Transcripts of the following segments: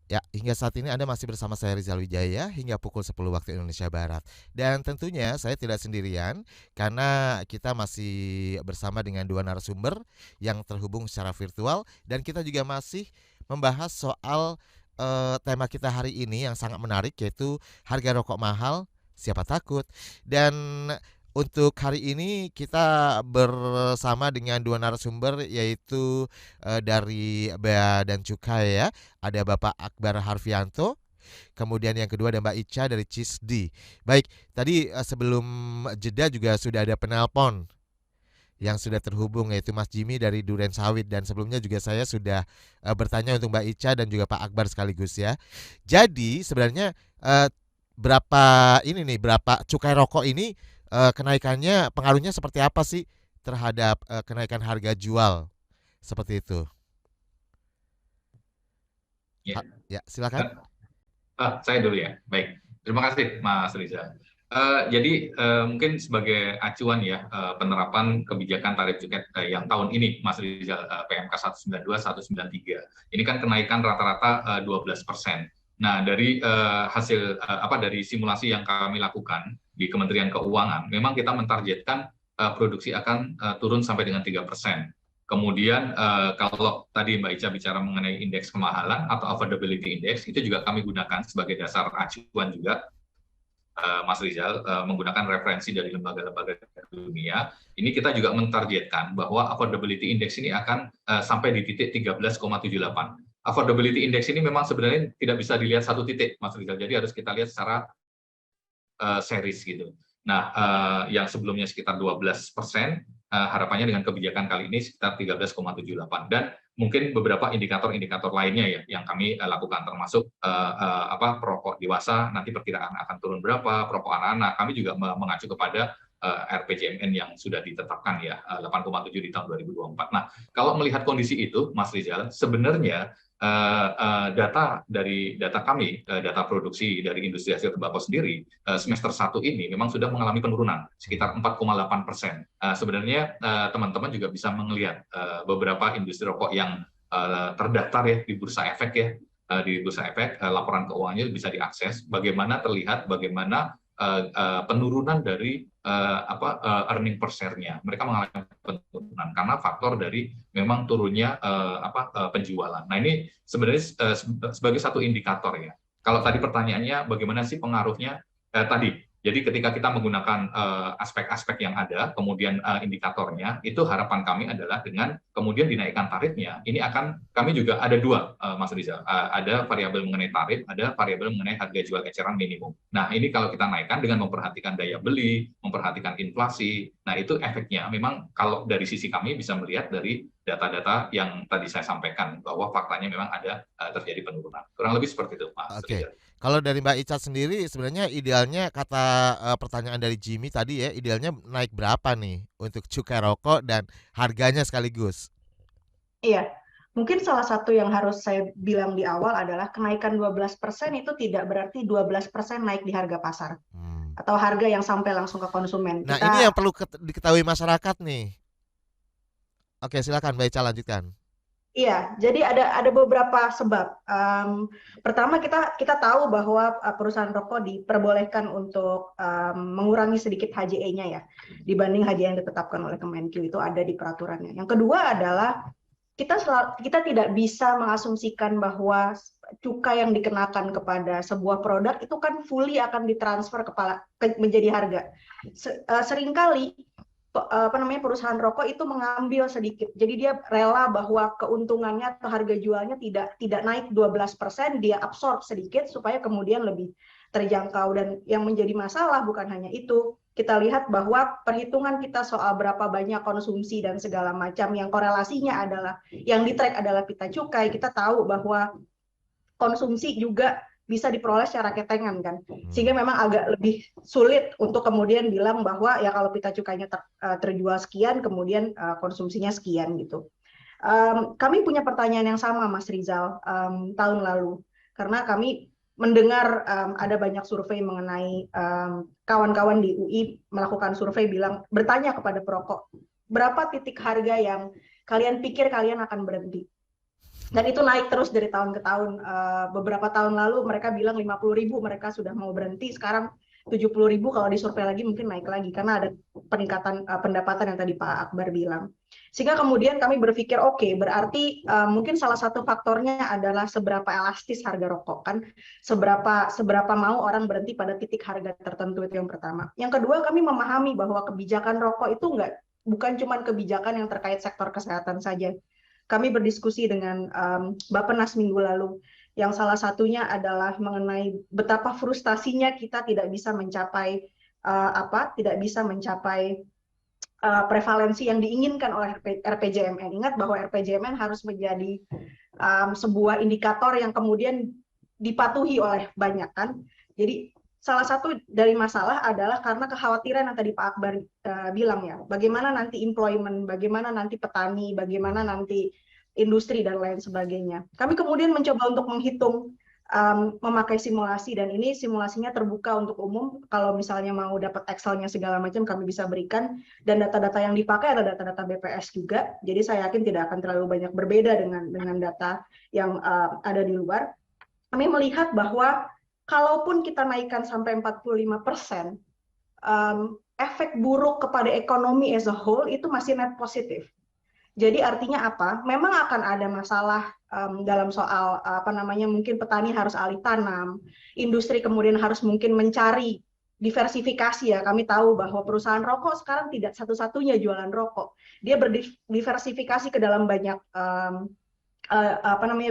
Ya, hingga saat ini Anda masih bersama saya Rizal Wijaya hingga pukul 10 waktu Indonesia Barat. Dan tentunya saya tidak sendirian karena kita masih bersama dengan dua narasumber yang terhubung secara virtual dan kita juga masih membahas soal tema kita hari ini yang sangat menarik yaitu harga rokok mahal, siapa takut. Dan untuk hari ini kita bersama dengan dua narasumber yaitu dari Bea dan Cukai ya. Ada Bapak Akbar Harfianto, kemudian yang kedua ada Mbak Ica dari CISD. Baik, tadi sebelum jeda juga sudah ada penelpon yang sudah terhubung yaitu Mas Jimmy dari Duren Sawit dan sebelumnya juga saya sudah bertanya untuk Mbak Ica dan juga Pak Akbar sekaligus ya. Jadi sebenarnya berapa ini nih berapa cukai rokok ini kenaikannya pengaruhnya seperti apa sih terhadap kenaikan harga jual seperti itu? Ya, Ya, silakan. Eh, saya dulu ya. Baik, terima kasih Mas Riza. Jadi mungkin sebagai acuan ya penerapan kebijakan tarif cukai yang tahun ini Mas Rizal PMK 192 193 ini kan kenaikan rata-rata 12%. Nah dari hasil dari simulasi yang kami lakukan di Kementerian Keuangan memang kita mentargetkan produksi akan turun sampai dengan 3%. Kemudian kalau tadi Mbak Ica bicara mengenai indeks kemahalan atau affordability index itu juga kami gunakan sebagai dasar acuan juga Mas Rizal menggunakan referensi dari lembaga-lembaga dunia, ini kita juga mentargetkan bahwa affordability index ini akan sampai di titik 13,78. Affordability index ini memang sebenarnya tidak bisa dilihat satu titik, Mas Rizal. Jadi harus kita lihat secara series gitu. Nah, yang sebelumnya sekitar 12%, harapannya dengan kebijakan kali ini sekitar 13,78 dan mungkin beberapa indikator-indikator lainnya ya yang kami lakukan termasuk perokok dewasa nanti perkiraan akan turun berapa, perokok anak-anak kami juga mengacu kepada RPJMN yang sudah ditetapkan ya 8,7 di tahun 2024. Nah, kalau melihat kondisi itu, Mas Rizal, sebenarnya data kami, data produksi dari industri hasil tembakau sendiri semester 1 ini memang sudah mengalami penurunan sekitar 4,8%. Sebenarnya teman-teman juga bisa melihat beberapa industri rokok yang terdaftar ya di Bursa Efek ya. Di Bursa Efek laporan keuangannya bisa diakses bagaimana terlihat bagaimana penurunan dari earning per share-nya. Mereka mengalami penurunan karena faktor dari memang turunnya penjualan. Nah, ini sebenarnya sebagai satu indikator ya. Kalau tadi pertanyaannya bagaimana sih pengaruhnya tadi. Jadi ketika kita menggunakan aspek-aspek yang ada, kemudian indikatornya, itu harapan kami adalah dengan kemudian dinaikkan tarifnya, ini akan kami juga ada dua, Mas Riza. Ada variabel mengenai tarif, ada variabel mengenai harga jual eceran minimum. Nah, ini kalau kita naikkan dengan memperhatikan daya beli, memperhatikan inflasi, nah itu efeknya memang kalau dari sisi kami bisa melihat dari data-data yang tadi saya sampaikan bahwa faktanya memang ada terjadi penurunan. Kurang lebih seperti itu, Mas Oke. Riza. Kalau dari Mbak Ica sendiri sebenarnya idealnya kata pertanyaan dari Jimmy tadi ya, idealnya naik berapa nih untuk cukai rokok dan harganya sekaligus? Iya, mungkin salah satu yang harus saya bilang di awal adalah kenaikan 12% itu tidak berarti 12% naik di harga pasar Hmm. atau harga yang sampai langsung ke konsumen. Nah, ini Kita yang perlu diketahui masyarakat nih. Oke, silakan Mbak Ica lanjutkan. Iya, jadi ada beberapa sebab. Pertama kita tahu bahwa perusahaan rokok diperbolehkan untuk mengurangi sedikit HJE-nya ya dibanding HJE yang ditetapkan oleh Kemenkyu itu ada di peraturannya. Yang kedua adalah kita tidak bisa mengasumsikan bahwa cukai yang dikenakan kepada sebuah produk itu kan fully akan ditransfer menjadi harga. Seringkali perusahaan rokok itu mengambil sedikit. Jadi dia rela bahwa keuntungannya atau harga jualnya tidak naik 12%, dia absorb sedikit supaya kemudian lebih terjangkau. Dan yang menjadi masalah bukan hanya itu. Kita lihat bahwa perhitungan kita soal berapa banyak konsumsi dan segala macam yang korelasinya adalah yang di track adalah pita cukai. Kita tahu bahwa konsumsi juga bisa diperoleh secara ketengan kan, sehingga Hmm. memang agak lebih sulit untuk kemudian bilang bahwa ya kalau pita cukainya terjual sekian, kemudian konsumsinya sekian gitu. Kami punya pertanyaan yang sama Mas Rizal tahun lalu, karena kami mendengar ada banyak survei mengenai kawan-kawan di UI melakukan survei bilang bertanya kepada perokok berapa titik harga yang kalian pikir kalian akan berhenti. Dan itu naik terus dari tahun ke tahun. Beberapa tahun lalu mereka bilang 50.000 mereka sudah mau berhenti, sekarang 70.000 kalau disurvei lagi mungkin naik lagi karena ada peningkatan pendapatan yang tadi Pak Akbar bilang. Sehingga kemudian kami berpikir oke, berarti mungkin salah satu faktornya adalah seberapa elastis harga rokok kan, seberapa mau orang berhenti pada titik harga tertentu, itu yang pertama. Yang kedua, kami memahami bahwa kebijakan rokok itu bukan cuma kebijakan yang terkait sektor kesehatan saja. Kami berdiskusi dengan Bappenas minggu lalu, yang salah satunya adalah mengenai betapa frustasinya kita tidak bisa mencapai prevalensi yang diinginkan oleh RPJMN. Ingat bahwa RPJMN harus menjadi sebuah indikator yang kemudian dipatuhi oleh banyak kan. Jadi salah satu dari masalah adalah karena kekhawatiran yang tadi Pak Akbar bilang ya, bagaimana nanti employment, bagaimana nanti petani, bagaimana nanti industri dan lain sebagainya. Kami kemudian mencoba untuk menghitung memakai simulasi, dan ini simulasinya terbuka untuk umum. Kalau misalnya mau dapat Excel-nya segala macam kami bisa berikan, dan data-data yang dipakai adalah data-data BPS juga. Jadi saya yakin tidak akan terlalu banyak berbeda dengan data yang ada di luar. Kami melihat bahwa kalaupun kita naikkan sampai 45%, efek buruk kepada ekonomi as a whole itu masih net positif. Jadi artinya apa? Memang akan ada masalah dalam soal mungkin petani harus alih tanam, industri kemudian harus mungkin mencari diversifikasi ya. Kami tahu bahwa perusahaan rokok sekarang tidak satu-satunya jualan rokok. Dia berdiversifikasi ke dalam banyak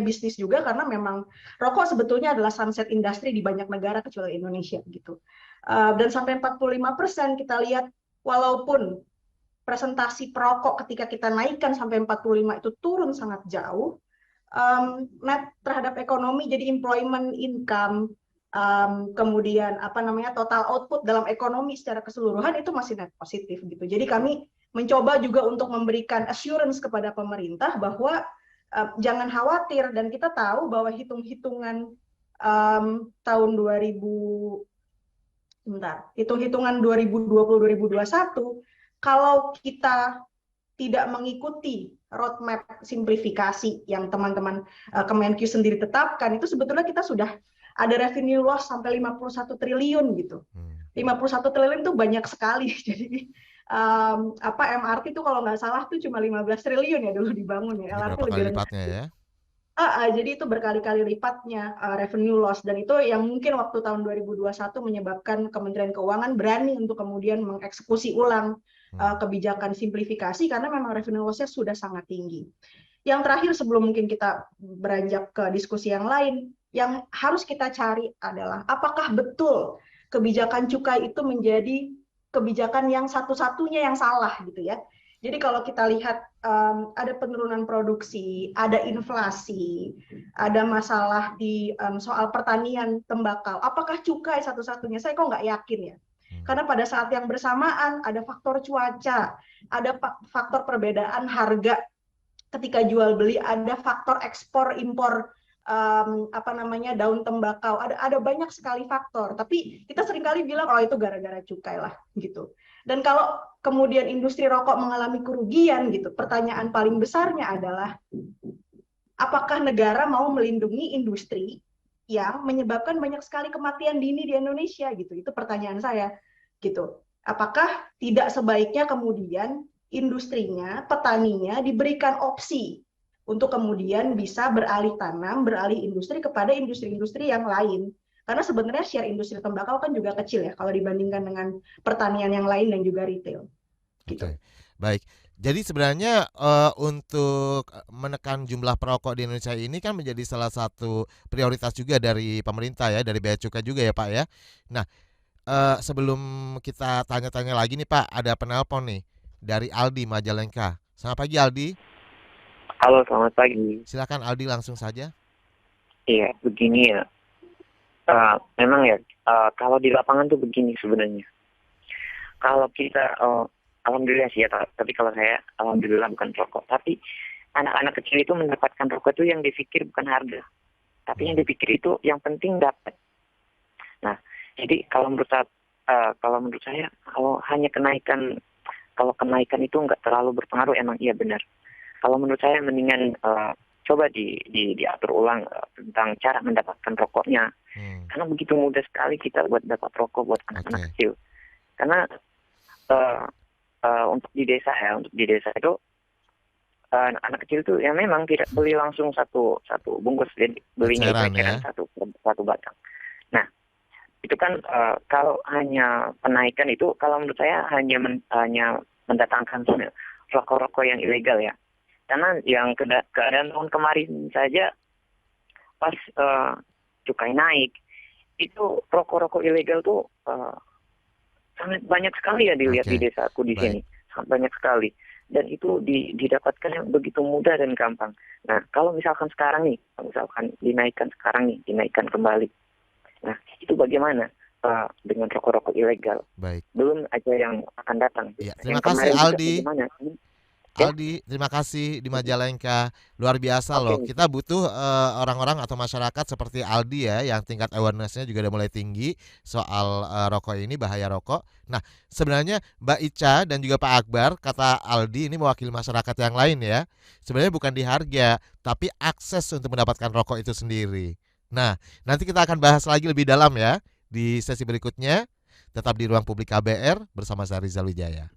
bisnis juga, karena memang rokok sebetulnya adalah sunset industry di banyak negara kecuali Indonesia gitu. Dan sampai 45% kita lihat, walaupun presentasi perokok ketika kita naikkan sampai 45 itu turun sangat jauh, net terhadap ekonomi, jadi employment, income, kemudian total output dalam ekonomi secara keseluruhan itu masih net positif gitu. Jadi kami mencoba juga untuk memberikan assurance kepada pemerintah bahwa jangan khawatir, dan kita tahu bahwa hitung-hitungan tahun 2020-2021, kalau kita tidak mengikuti roadmap simplifikasi yang teman-teman Kemenkyu sendiri tetapkan, itu sebetulnya kita sudah ada revenue loss sampai 51 triliun gitu. 51 triliun itu banyak sekali. Jadi MRT itu kalau nggak salah tuh cuma 15 triliun ya dulu dibangun ya. LRT lebih kali lipatnya ya. Jadi itu berkali-kali lipatnya revenue loss, dan itu yang mungkin waktu tahun 2021 menyebabkan Kementerian Keuangan berani untuk kemudian mengeksekusi ulang kebijakan simplifikasi karena memang revenue loss-nya sudah sangat tinggi. Yang terakhir sebelum mungkin kita beranjak ke diskusi yang lain, yang harus kita cari adalah apakah betul kebijakan cukai itu menjadi kebijakan yang satu-satunya yang salah gitu ya. Jadi kalau kita lihat ada penurunan produksi, ada inflasi, ada masalah di soal pertanian tembakau, apakah cukai satu-satunya? Saya kok nggak yakin ya. Karena pada saat yang bersamaan ada faktor cuaca, ada faktor perbedaan harga ketika jual beli, ada faktor ekspor impor daun tembakau, ada banyak sekali faktor. Tapi kita seringkali bilang itu gara-gara cukai lah gitu. Dan kalau kemudian industri rokok mengalami kerugian gitu, pertanyaan paling besarnya adalah apakah negara mau melindungi industri yang menyebabkan banyak sekali kematian dini di Indonesia gitu. Itu pertanyaan saya gitu. Apakah tidak sebaiknya kemudian industrinya, petaninya diberikan opsi untuk kemudian bisa beralih tanam, beralih industri kepada industri-industri yang lain. Karena sebenarnya share industri tembakau kan juga kecil ya kalau dibandingkan dengan pertanian yang lain dan juga retail. Gitu. Oke. Baik. Jadi sebenarnya untuk menekan jumlah perokok di Indonesia ini kan menjadi salah satu prioritas juga dari pemerintah ya, dari Bea Cukai juga ya Pak ya. Nah, sebelum kita tanya-tanya lagi nih Pak, ada penelpon nih dari Aldi Majalengka. Selamat pagi Aldi. Halo, selamat pagi. Silakan Aldi, langsung saja. Iya, begini ya. Memang ya, kalau di lapangan tuh begini sebenarnya. Kalau kita, alhamdulillah sih ya, tapi kalau saya, alhamdulillah bukan rokok. Tapi anak-anak kecil itu mendapatkan rokok itu yang dipikir bukan harga. Tapi yang dipikir itu yang penting dapat. Nah, jadi kalau menurut saya, kalau hanya kenaikan itu nggak terlalu berpengaruh, emang iya benar. Kalau menurut saya mendingan coba diatur ulang tentang cara mendapatkan rokoknya. Karena begitu mudah sekali kita buat dapat rokok buat anak-anak kecil. Karena untuk di desa itu anak kecil itu ya memang tidak beli langsung satu bungkus, jadi belinya Eceran, itu satu batang. Nah, itu kan kalau hanya penaikan itu, kalau menurut saya hanya mendatangkan rokok-rokok yang ilegal ya. Karena yang keadaan tahun kemarin saja pas cukai naik, itu rokok-rokok ilegal tuh sangat banyak sekali ya dilihat di desaku di sini, sangat banyak sekali. Dan itu didapatkan yang begitu mudah dan gampang. Nah, kalau misalkan sekarang nih, dinaikkan kembali. Nah, itu bagaimana dengan rokok-rokok ilegal? Baik. Belum aja yang akan datang. Ya, terima kasih Aldi. Aldi, terima kasih di Majalengka. Luar biasa loh. Kita butuh orang-orang atau masyarakat seperti Aldi ya, yang tingkat awareness-nya juga udah mulai tinggi soal rokok ini, bahaya rokok. Nah, sebenarnya Mbak Ica dan juga Pak Akbar, kata Aldi ini mewakili masyarakat yang lain ya. Sebenarnya bukan di harga, tapi akses untuk mendapatkan rokok itu sendiri. Nah, nanti kita akan bahas lagi lebih dalam ya di sesi berikutnya. Tetap di Ruang Publik KBR bersama saya Rizal Wijaya.